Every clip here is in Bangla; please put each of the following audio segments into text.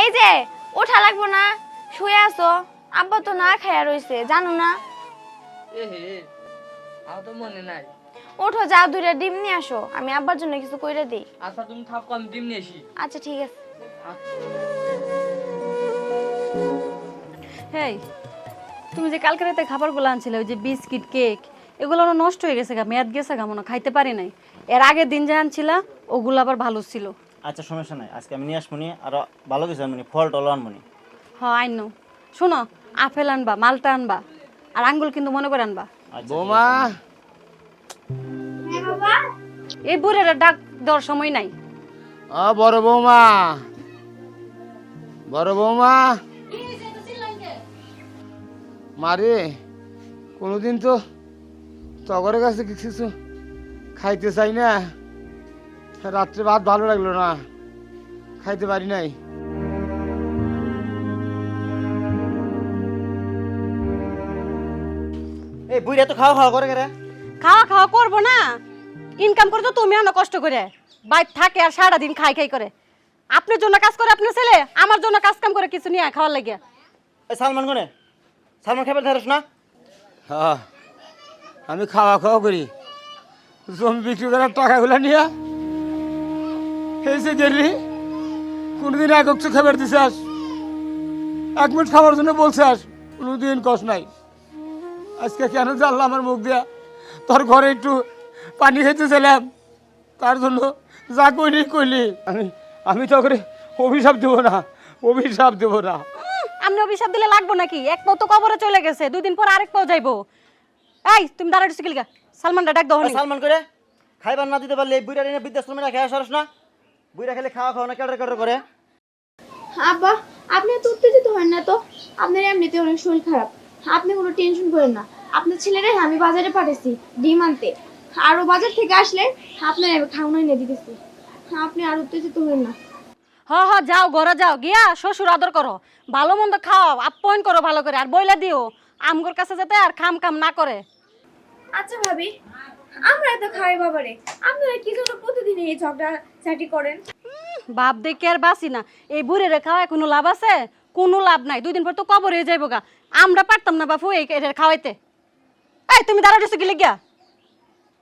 এই যে ওঠা লাগবো না, শুয়ে আছো। আব্বা তো না খায়া রইছে, জানো না? এ হে আমার তো মনে নাই। ওঠো, যাও দুইটা ডিম নিয়ে আসো, আমি আব্বার জন্য কিছু কইরা দিই। আচ্ছা তুমি থাকো, আমি ডিম নিয়ে আসি। আচ্ছা ঠিক আছে। হেই, তুমি যে কালকে রাতে খাবারগুলো আনছিলে, ওই যে বিস্কিট কেক, এগুলো না নষ্ট হয়ে গেছে গা, মেয়াদ গেছে গা, মনে খাইতে পারি নাই। এর আগের দিন যে আনছিলা ওগুলো আবার ভালো ছিল। আচ্ছা সমস্যা নাই, আজকে আমি নিয়ে আসবো নি, আর ভালো কিছু আনবো নি, ফল টল আনবো নি। হ্যাঁ আইনো, শোনো, আপেল আনবা, মালটা আনবা, আর আঙ্গুল কিন্তু মনে করে আনবা। আচ্ছা, বৌমা হ্যাঁ বাবা। এই বুড়ের ডাক দেওয়ার সময় নাই। বড় বৌমা, বড় বৌমা। মারে কোনোদিন তো তগরের কাছে কিছু খাইতে চাই না, রাত্রে ভাত ভালো লাগলো না, খাইতে পারি নাই। এই বুইরা তো খাওয়া খাওয়া করে রে। খাওয়া খাওয়া করবো না, ইনকাম করে তো তুমি আনো কষ্ট করে, বাইর থাকে আর সারাদিন খাই খাই করে। আপনার জন্য কাজ করে আপনার ছেলে, আমার জন্য কাজ কাম করে কিছু নিয়ে খাওয়ার লাগিয়া। এই সালমান কোনে? সালমান খাবার ধারস না? হ্যাঁ আমি খাওয়া খাওয়া করি, জমি বিক্রি করার টাকাগুলো নিয়ে এসে গেলি। কোনোদিন একক খাবার দিছাস, 1 মিনিট খাওয়ার জন্য বলছাস, কোনোদিন কষ নাই। আজকে কেন জানলাম আমার মুখ দিয়া তোর ঘরে একটু পানি খেতে ছিলাম, তার জন্য যা কইলি কইলি। আমি তো করে অভিশাপ দেবো না, অভিশাপ দেবো না। আপনি অভিশাপ দিলে লাগবো নাকি? এক পাও তো কবরে চলে গেছে, 2 দিন পর আরেক পাও যাইবো। এই তুমি দাঁড়াইছো কি লিগা? সালমানটা ডাক দাও। এই সালমান করে খাইবার না দিতে পারলে এই বুইরা এনে বৃদ্ধাশ্রমে রাখে আসরস না? বুইরা খেলে খাওয়া খাওয়া না কেডার কেডার করে। আব্বা, আপনি এত উত্তেজিত হন না তো, আপনার এমনিতে অনেক শরীর খারাপ। আপনি কোনো টেনশন করেন না, আপনার ছেলেরে আমি বাজারে পাঠাইছি ডিম আনতে, আরো বাজার থেকে আসলে আপনার খাওয়ানো এনে দিতেছি। আপনি আর উত্তেজিত হবেন না। হ্যাঁ হ্যাঁ, যাও ঘরে যাও, গিয়া শ্বশুর আদর করো, ভালো মন্দ খাও, আপ্যায়ন করো ভালো করে, আর বইলা দিও আমগোর কাছে যাতে আর খাম খাম না করে। আচ্ছা ভাবি, আমরা এত খাই বাবারে, আপনারা কি জন্য প্রতিদিন এই ঝগড়া ঝাঁটি করেন? বাপ দেখে আর বাসি না, এই বুড়ে রে খাওয়ায় কোনো লাভ আছে? কোনো লাভ নাই, 2 দিন পর তো কবর হয়ে যাইব গা। আমরা পারতাম না বাপু এই খাওয়াইতে। এই তুমি দাঁড়াইছো কি লিগা?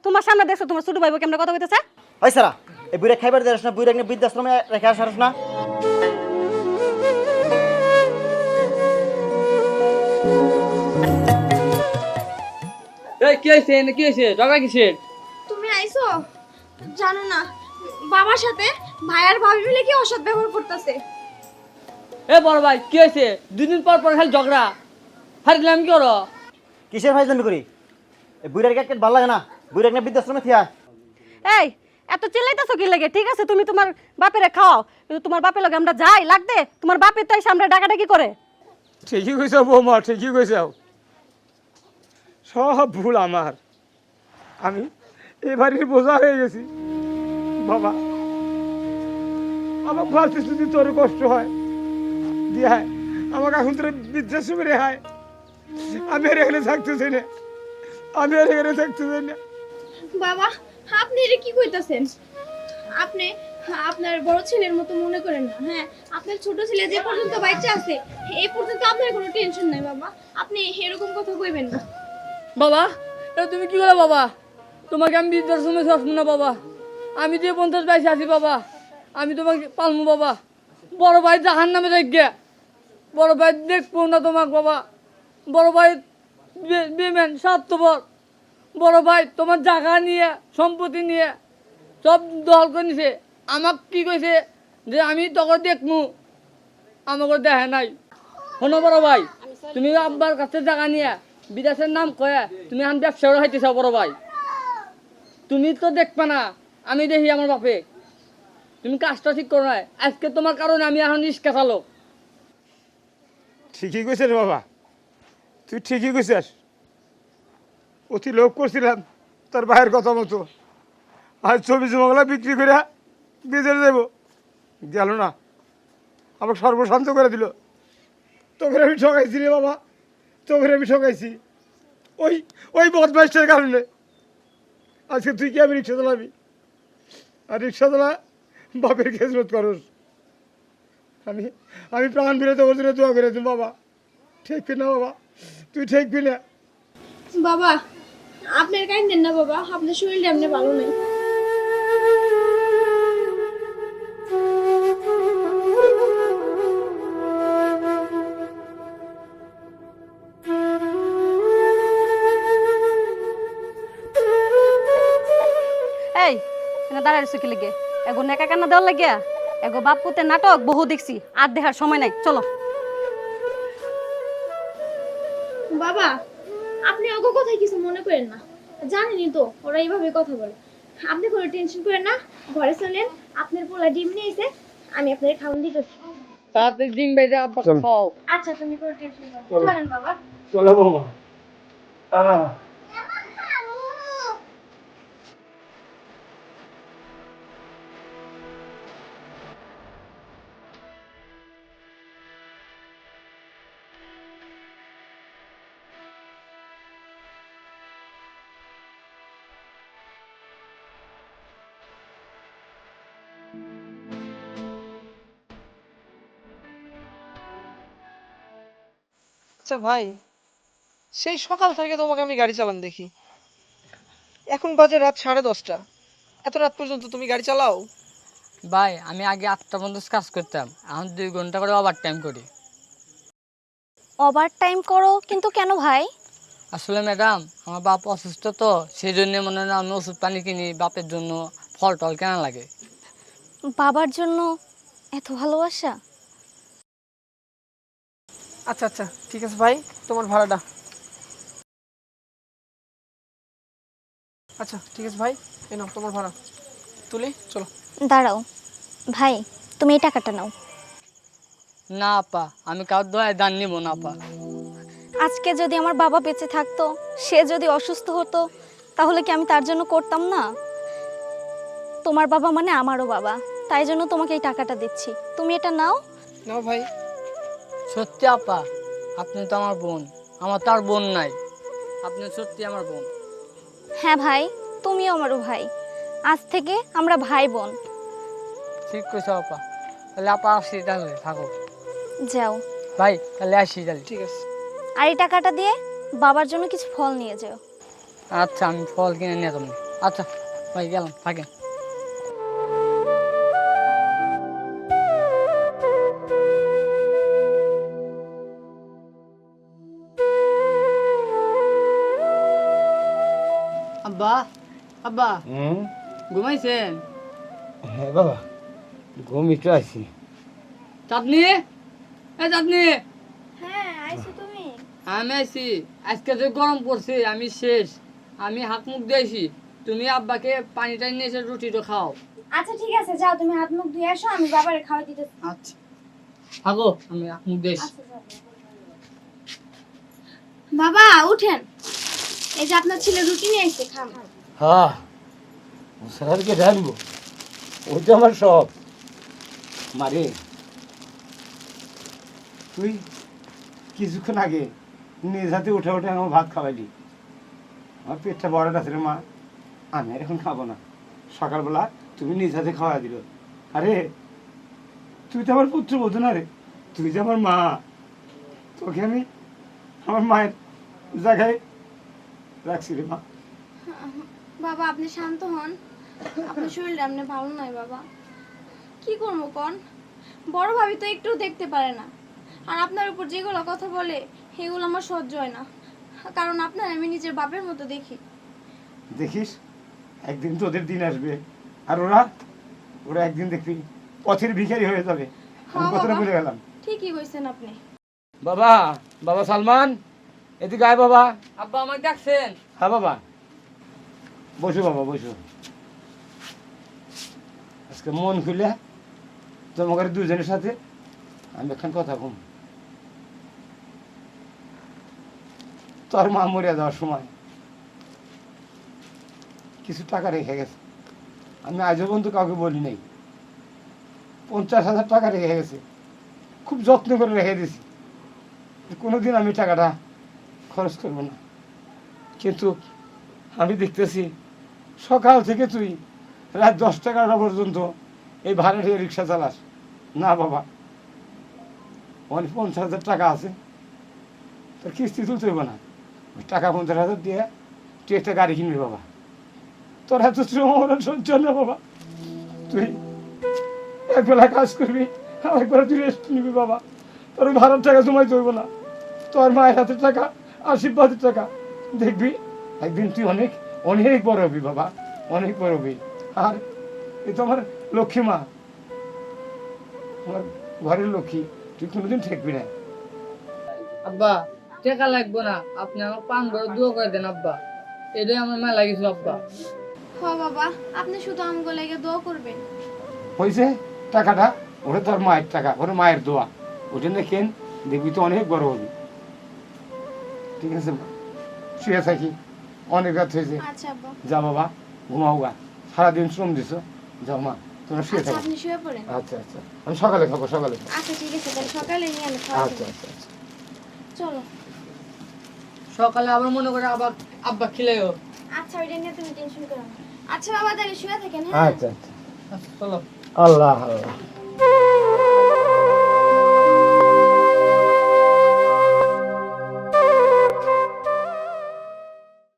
তোমার সামনে দেখছো তোমার ছোট ভাইবো কেমন কথা কইতেছে? ওই সারা এই বুইরা খাইবার ধারস না, বুইরা এনে বৃদ্ধাশ্রমে রেখে আসরস না? এই কি হয়েছে, কি হয়েছে, টাকা কিসের? তুমি আইছো জানো না, বাবার সাথে ভাইয়ার ভাবি মিলে কি অসৎ ব্যবহার করতেছে। এ বড় ভাই কি হয়েছে? 2 দিন পর পর খালি ঝগড়া, হারিলাম কি করো? কিসের ফাইজলামি করি? এই বুইরার কেট ভালো লাগে না? বুইরা এনে বৃদ্ধাশ্রমে থিয়া। এই এত চিল্লাইতেছো কি লাগে? ঠিক আছে তুমি তোমার বাপেরে খাও, কিন্তু তোমার বাপের লগে আমরা যাই লাগতে, তোমার বাপের তো এসে আমরা ডাকাডাকি করে। ঠিকই কইছ বৌমা, ঠিকই কইছ, সব ভুল আমার। আমি এ বাড়ির বোঝা হয়ে গেছি বাবা। আমার ভাবছিস যদি তোর কষ্ট হয় দিয়ে আমাকে এখন তোর বৃদ্ধাশ্রমে রেহাই। আমি আর এখানে থাকতেছি না, আমি আর এখানে থাকতেছি না। বাবা, আপনি এটা কি কইতাছেন? আপনি আপনার বড় ছেলের মতো মনে করেন না। হ্যাঁ, আপনার ছোট ছেলে যে পর্যন্ত বাচ্চা আছে এই পর্যন্ত আপনার কোনো টেনশন নাই বাবা। আপনি এরকম কথা কইবেন না। বাবা এটা তুমি কি করো বাবা? তোমাকে আমি বৃদ্ধাশ্রমে আসবো না বাবা, আমি যে 50 বাইসে আছি বাবা, আমি তোমাকে পালবো বাবা। বড় ভাই জাহান নামে দেখবে, বড় ভাই দেখবো না তোমাকে বাবা। বড় ভাই বেমেন স্বার্থপর, বড় ভাই তোমার জায়গা নিয়ে সম্পত্তি নিয়ে সব দল করে নিছে। আমাকে কি কইছে যে আমি তখন দেখমু, আমাকে দেখে নাই। শোনো বড় ভাই, তুমি আব্বার কাছে জায়গা নিয়ে বিদেশের নাম কয়ে তুমি আন ব্যবসাও হাইতেছ বড় ভাই। তুমি তো দেখবে না, আমি দেখি আমার বাপে। তুমি কাজটা ঠিক করো না, আজকে তোমার কারণে আমি এখন রিস্কা চালক। ঠিকই কইছ রে বাবা, তুই ঠিকই কইছিস। অতি লোভ করছিলাম তোর ভাইয়ের কথা মতো, আজ 24 মঙ্গলা বিক্রি করে বিদেশ দেব, গেল না, আমাকে সর্বশান্ত করে দিল। তোকে আমি ঠকাইছি রে বাবা, তোকে আমি ঠকাইছি ওই ওই বদমাইশের কারণে। আজকে তুই কি আমি রিক্সা চালাবি, আর রিক্সা চালা বাপের খেজমত করস। আমি আমি প্রাণ ফিরে তোর জন্য দোয়া করে দিন বাবা। ঠিক না বাবা, তুই ঠিক না। বাবা আপনার কাইন্দেন না বাবা, আপনার শরীরটা এমনি ভালো নেই। এই এনে দাঁড়ায় রইছো কি লেগে? এগো নেকা কান্না দেওয়ার লাগিয়া? এগো বাপ পুতের নাটক বহু দেখছি, আর দেখার সময় নাই, চলো। বাবা আপনি ওগো কথায় কিছু মনে করেন না, জানেনই তো ওরা এইভাবে কথা বলে। আপনি কোনো টেনশন করেন না, ঘরে চলেন, আপনার পোলা ডিম নিয়েছে, আমি আপনার খাওয়ান দিতেছি। তাড়াতাড়ি ডিম বেজে আব্বা খাও। আচ্ছা তুমি কোনো টেনশন করো না, চলেন বাবা। চলো বাবা। আচ্ছা ভাই, সেই সকাল থেকে তোমাকে আমি গাড়ি চালান দেখি, এখন বাজে রাত 10:30। এত রাত পর্যন্ত তুমি গাড়ি চালাও? ভাই আমি আগে 8টা পর্যন্ত কাজ করতাম, এখন 2 ঘন্টা করে ওভার টাইম করি। ওভার টাইম করো কিন্তু কেন ভাই? আসলে ম্যাডাম আমার বাপ অসুস্থ তো, সেই জন্য মনে হয় আমি ওষুধ পানি কিনি, বাপের জন্য ফল টল কেনা লাগে। বাবার জন্য এত ভালোবাসা? আচ্ছা আচ্ছা ঠিক আছে ভাই, তোমার ভাড়াটা। আচ্ছা ঠিক আছে ভাই, এই নাও তোমার ভাড়া, তুলি চলো। দাঁড়াও ভাই, তুমি এই টাকাটা নাও। না আপা, আমি কার দোয়ায় দান নিব না আপা। আজকে যদি আমার বাবা বেঁচে থাকতো, সে যদি অসুস্থ হতো, তাহলে কি আমি তার জন্য করতাম না? তোমার বাবা মানে আমারও বাবা, তাই জন্য তোমাকে এই টাকাটা দিচ্ছি, তুমি এটা নাও। নাও ভাই। সত্যি আপা, আপনি তো আমার বোন, আমার তো আর বোন নাই, আপনি সত্যি আমার বোন। হ্যাঁ ভাই, তুমিও আমারও ভাই, আজ থেকে আমরা ভাই বোন। ঠিক কইছো আপা, তাহলে আপা আসি, তাহলে থাকো। যাও ভাই তাহলে আসি তাহলে। ঠিক আছে। আর এই টাকাটা দিয়ে বাবার জন্য কিছু ফল নিয়ে যাও। আচ্ছা আমি ফল কিনে নিয়ে যাবো। আচ্ছা ভাই গেলাম, থাকেন। আব্বা, আব্বা ঘুমাইছেন? হ্যাঁ বাবা, ঘুম একটু আছি। চাঁদনি, এ চাঁদনি। হ্যাঁ আইছো তুমি? আমি আইছি, আজকে যে গরম পড়ছে আমি শেষ, আমি হাত মুখ দিয়েছি, তুমি আব্বাকে পানি টানি নিয়ে এসে রুটিটা খাও। আচ্ছা ঠিক আছে, যাও তুমি হাত মুখ ধুয়ে আসো, আমি বাবারে খাওয়াই দিতেছি। আচ্ছা থাকো, আমি হাত মুখ দিয়েছি। আচ্ছা, যাও। বাবা উঠেন, এই যে আপনার ছেলে রুটি নিয়ে এসেছে, খান। হ্যাঁ, স্যারকে জানবো, ওই তো আমার সব। মারে তুই কিছুক্ষণ আগে নিজ হাতে উঠে উঠে আমার ভাত খাওয়াইলি, আমার পেটটা বড় আছে রে মা, আমি আর এখন খাবো না। সকালবেলা তুমি নিজ হাতে খাওয়া দিল। আরে তুই তো আমার পুত্রবধূ না রে, তুই যে আমার মা, তোকে আমি আমার মায়ের জায়গায় রাখছি রে মা। বাবা আপনি শান্ত হন, আপনার শরীরটা এমনি ভালো নয় বাবা, কি করবো কোন? বড় ভাবি তো একটু দেখতে পারে না, আর আপনার উপর যেগুলো কথা বলে সেগুলো আমার সহ্য হয় না, কারণ আপনার আমি নিজের বাপের মতো দেখি। দেখিস একদিন তো ওদের দিন আসবে, আর ওরা ওরা একদিন দেখবি পথের ভিখারি হয়ে যাবে। আমি হ্যাঁ কথাটা বাবা, বলে গেলাম। ঠিকই কইছেন আপনি। বাবা, বাবা সালমান এদিকে আয় বাবা। আব্বা আমাকে ডাকছেন? হ্যাঁ বাবা, বসো বাবা বসো। আজকে মন খুলে তোমাদের দুজনের সাথে আমি এখন কথা কম। তোর মা মরিয়া যাওয়ার সময় কিছু টাকা রেখে গেছে, আমি আজও পর্যন্ত কাউকে বলি নাই। 50,000 টাকা রেখে গেছে, খুব যত্ন করে রেখে দিয়েছি, কোনোদিন আমি টাকাটা খরচ করবো না। কিন্তু আমি দেখতেছি সকাল থেকে তুই রাত 10টা 11টা পর্যন্ত এই ভাড়াটিয়া রিক্সা চালাস। না বাবা, ওখানে 50,000 টাকা আছে, তোর কিস্তি তুলতে হইব না, ওই টাকা 50,000 দিয়ে তুই একটা গাড়ি কিনবি বাবা। তোর এত শ্রম আমার সহ্য না বাবা, তুই একবেলা কাজ করবি, একবেলা তুই রেস্ট নিবি বাবা। তোর ওই ভাড়ার টাকা জমাইতে হইব না, তোর মায়ের হাতের টাকা, আশীর্বাদের টাকা, দেখবি একদিন তুই অনেক অনেক বড় হবি বাবা, অনেক বড় হবি। আর এ তো আমার লক্ষ্মী মা, আমার ঘরের লক্ষ্মী, তুই কোনোদিন ঠেকবি না। আব্বা টাকা লাগবে না, আপনি আমার পান বড় দোয়া করে দেন আব্বা, এটাই আমার মেলা কিছু আব্বা। হ বাবা, আপনি শুধু আমগো লাগে দোয়া করবেন। হয়েছে টাকাটা, ওটা তোর মায়ের টাকা, ওটা মায়ের দোয়া, ওটা না কেন, দেখবি তো অনেক বড় হবি। ঠিক আছে, শুয়ে থাকি, অনেক রাত হয়েছে। আচ্ছা আব্বা। যা বাবা, ঘুমাও গা, সারাদিন শ্রম দিছো, যাও মা তোমরা শুয়ে আচ্ছা থাকো। আপনি শুয়ে পড়েন। আচ্ছা আচ্ছা, আমি সকালে খাবো, সকালে খাবো। আচ্ছা ঠিক আছে, তাহলে সকালে নিয়ে আমি খাওয়া আচ্ছা দেব। আচ্ছা আচ্ছা। চলো। সকালে আবার মনে করে আবার আব্বা খিলাইও। আচ্ছা ওইটা নিয়ে তুমি টেনশন করো না। আচ্ছা বাবা, তাহলে শুয়ে থাকেন। হ্যাঁ আচ্ছা আচ্ছা, আচ্ছা চলো। আল্লাহ আল্লাহ।